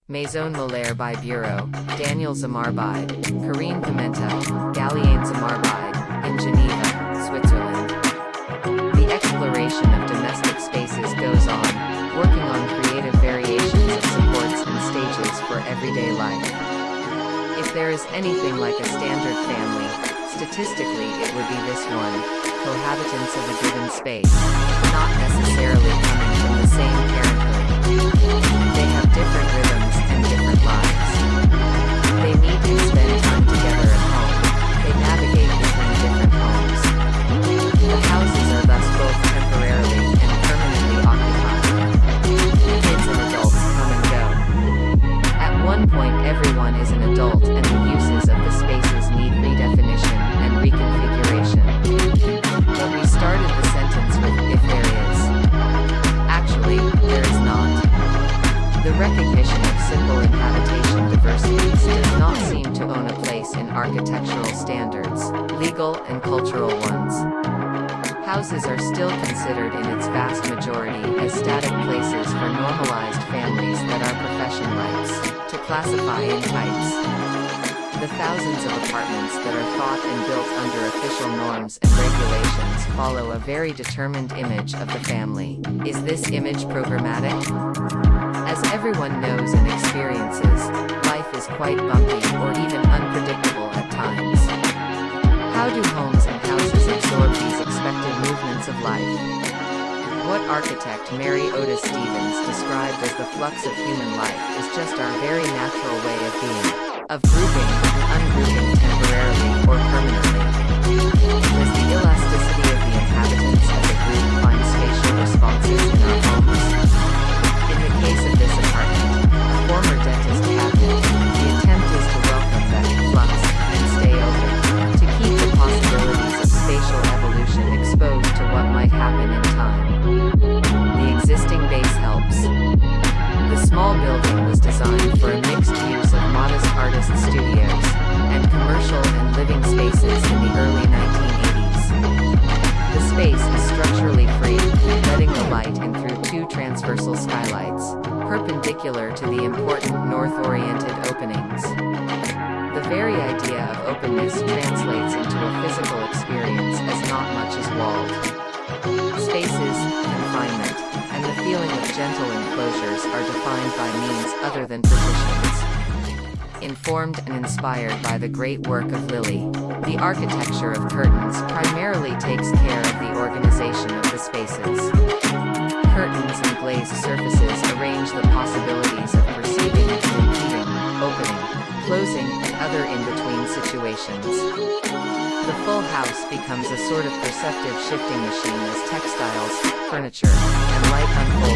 Maison Molaire by Bureau, Galliane Zamarbide, Carine Pimenta, Galliane Zamarbide, in Geneva, Switzerland. The exploration of domestic spaces goes on, working on creative variations of supports and stages for everyday life. If there is anything like a standard family, statistically it would be this one: cohabitants of a given space, not necessarily coming from the same parenthood. They have different rhythms and different lives. They meet and spend time together at home. They navigate between different homes. The houses are thus both temporarily and permanently occupied. Kids and adults come and go. At one point everyone is an adult, and the uses of the spaces need redefinition and reconfiguration. But we started the sentence with "if there is." Actually, there is not. The recognition of simple inhabitation diversities does not seem to own a place in architectural standards, legal and cultural ones. Houses are still considered in its vast majority as static places for normalized families that our profession likes to classify in types. The thousands of apartments that are thought and built under official norms and regulations follow a very determined image of the family. Is this image programmatic? As everyone knows and experiences, life is quite bumpy or even unpredictable at times. How do homes and houses absorb these expected movements of life? What architect Mary Otis Stevens described as the flux of human life is just our very natural way of being, of grouping and ungrouping temporarily or permanently. Does the elasticity of the inhabitants of a group find spatial responses in our homes? In the case of this apartment, a former dentist cabinet, the attempt is to welcome that flux and stay open, to keep the possibilities of spatial evolution exposed to what might happen in time. The existing base helps. The small building was designed for a mixed use of modest artist studios and commercial and living spaces in the early 1980s. The space is structurally free, letting the light in through two transversal skylights, perpendicular to the important north-oriented openings. The very idea of openness translates into a physical experience as not much is walled. Spaces, confinement, and the feeling of gentle enclosures are defined by means other than partitions. Informed and inspired by the great work of Lilly, the architecture of curtains primarily takes care of the organization of the spaces. Curtains and glazed surfaces arrange the possibilities of perceiving and impeding, opening, closing, and other in-between situations. The full house becomes a sort of perceptive shifting machine as textiles, furniture, and light unfold